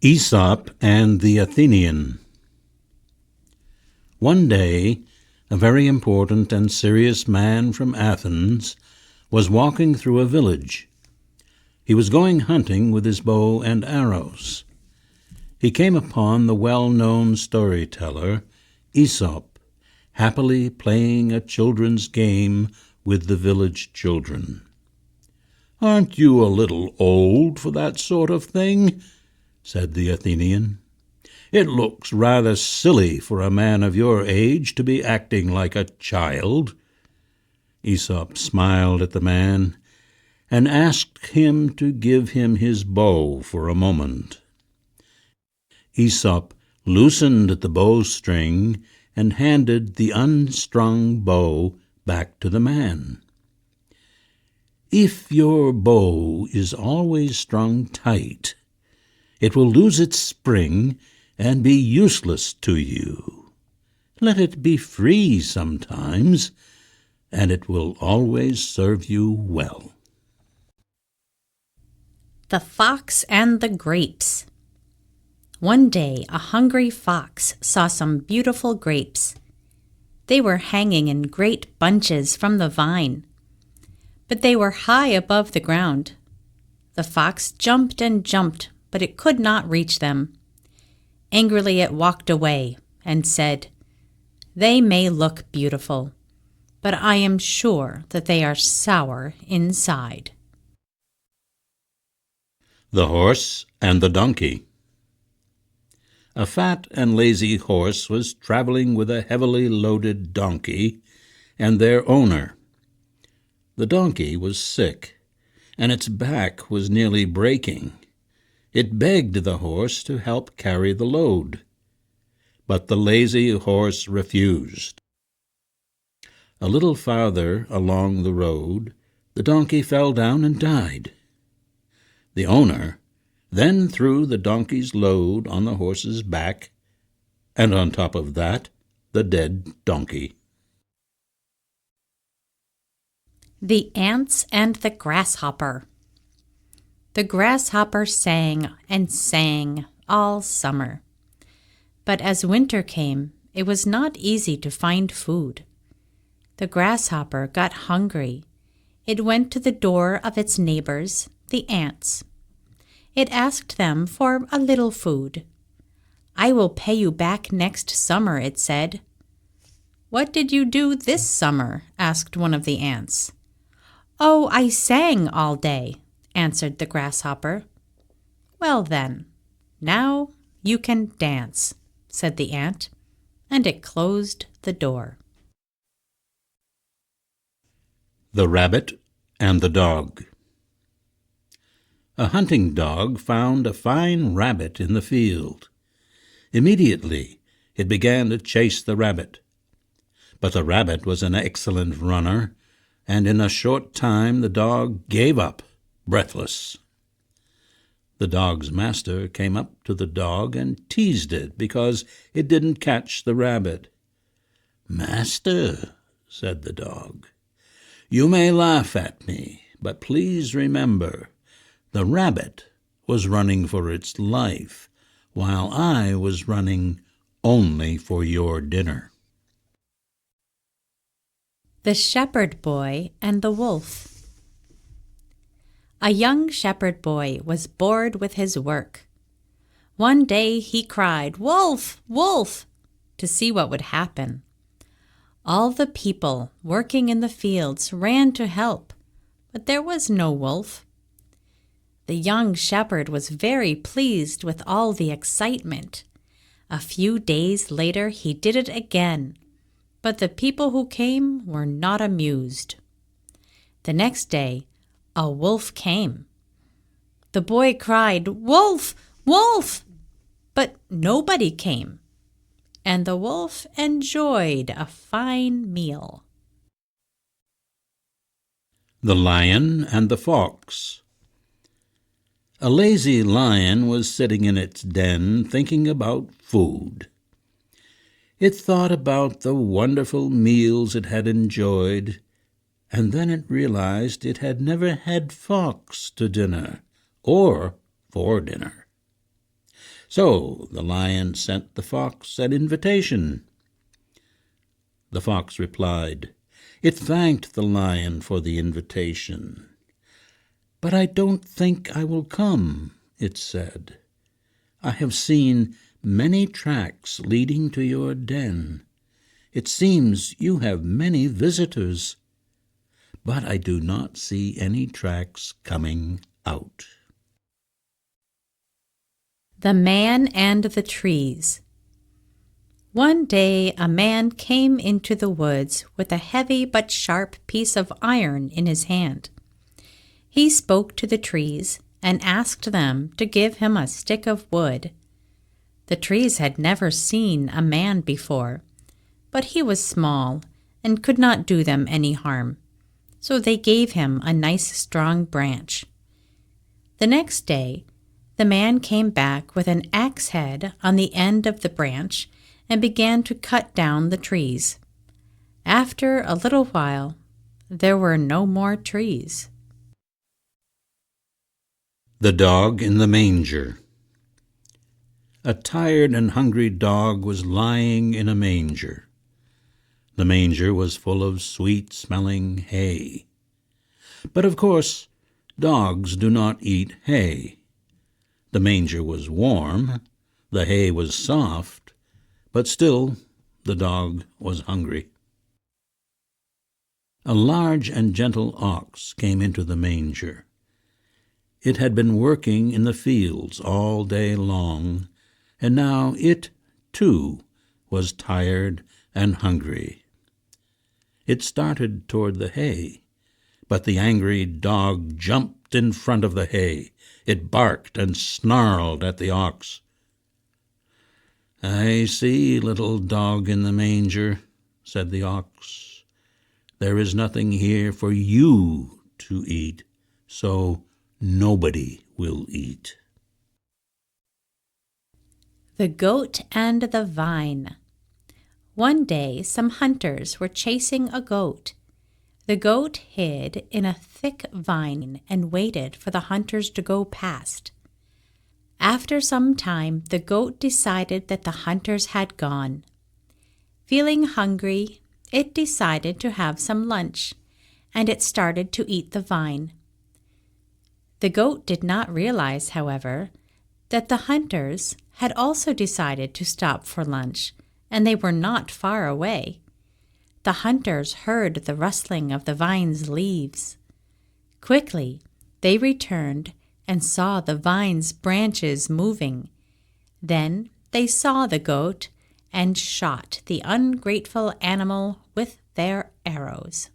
Aesop and the Athenian. One day, a very important and serious man from Athens was walking through a village. He was going hunting with his bow and arrows. He came upon the well-known storyteller, Aesop, happily playing a children's game with the village children. "Aren't you a little old for that sort of thing?" said the Athenian. "It looks rather silly for a man of your age to be acting like a child." Aesop smiled at the man and asked him to give him his bow for a moment. Aesop loosened the bowstring and handed the unstrung bow back to the man. "If your bow is always strung tight, it will lose its spring and be useless to you. Let it be free sometimes, and it will always serve you well." The Fox and the Grapes. One day a hungry fox saw some beautiful grapes. They were hanging in great bunches from the vine, but they were high above the ground. The fox jumped and jumped, but it could not reach them. Angrily it walked away and said, "They may look beautiful, but I am sure that they are sour inside." The Horse and the Donkey. A fat and lazy horse was traveling with a heavily loaded donkey and their owner. The donkey was sick, and its back was nearly breaking. It begged the horse to help carry the load, but the lazy horse refused. A little farther along the road, the donkey fell down and died. The owner then threw the donkey's load on the horse's back, and on top of that, the dead donkey. The Ants and the Grasshopper. The grasshopper sang and sang all summer. But as winter came, it was not easy to find food. The grasshopper got hungry. It went to the door of its neighbors, the ants. It asked them for a little food. "I will pay you back next summer," it said. "What did you do this summer?" asked one of the ants. "Oh, I sang all day," answered the grasshopper. "Well then, now you can dance," said the ant, and it closed the door. The Rabbit and the Dog. A hunting dog found a fine rabbit in the field. Immediately it began to chase the rabbit. But the rabbit was an excellent runner, and in a short time the dog gave up, breathless. The dog's master came up to the dog and teased it because it didn't catch the rabbit. "Master," said the dog, "you may laugh at me, but please remember, the rabbit was running for its life, while I was running only for your dinner." The Shepherd Boy and the Wolf. A young shepherd boy was bored with his work. One day he cried, "Wolf, wolf!" to see what would happen. All the people working in the fields ran to help, but there was no wolf. The young shepherd was very pleased with all the excitement. A few days later he did it again, but the people who came were not amused. The next day a wolf came. The boy cried, "Wolf, wolf!" but nobody came, and the wolf enjoyed a fine meal. The Lion and the Fox. A lazy lion was sitting in its den thinking about food. It thought about the wonderful meals it had enjoyed, and then it realized it had never had fox to dinner, or for dinner. So the lion sent the fox an invitation. The fox replied. It thanked the lion for the invitation. But I don't think I will come, it said. I have seen many tracks leading to your den. It seems you have many visitors, but I do not see any tracks coming out. The Man and the Trees. One day a man came into the woods with a heavy but sharp piece of iron in his hand. He spoke to the trees and asked them to give him a stick of wood. The trees had never seen a man before, but he was small and could not do them any harm, so they gave him a nice strong branch. The next day, the man came back with an axe head on the end of the branch and began to cut down the trees. After a little while, there were no more trees. The Dog in the Manger. A tired and hungry dog was lying in a manger. The manger was full of sweet-smelling hay. But of course, dogs do not eat hay. The manger was warm, the hay was soft, but still the dog was hungry. A large and gentle ox came into the manger. It had been working in the fields all day long, and now it, too, was tired and hungry. It started toward the hay, but the angry dog jumped in front of the hay. It barked and snarled at the ox. "I see, little dog in the manger," said the ox. "There is nothing here for you to eat, so nobody will eat." The Goat and the Vine. One day some hunters were chasing a goat. The goat hid in a thick vine and waited for the hunters to go past. After some time, the goat decided that the hunters had gone. Feeling hungry, it decided to have some lunch, and it started to eat the vine. The goat did not realize, however, that the hunters had also decided to stop for lunch, and they were not far away. The hunters heard the rustling of the vine's leaves. Quickly, they returned and saw the vine's branches moving. Then they saw the goat and shot the ungrateful animal with their arrows.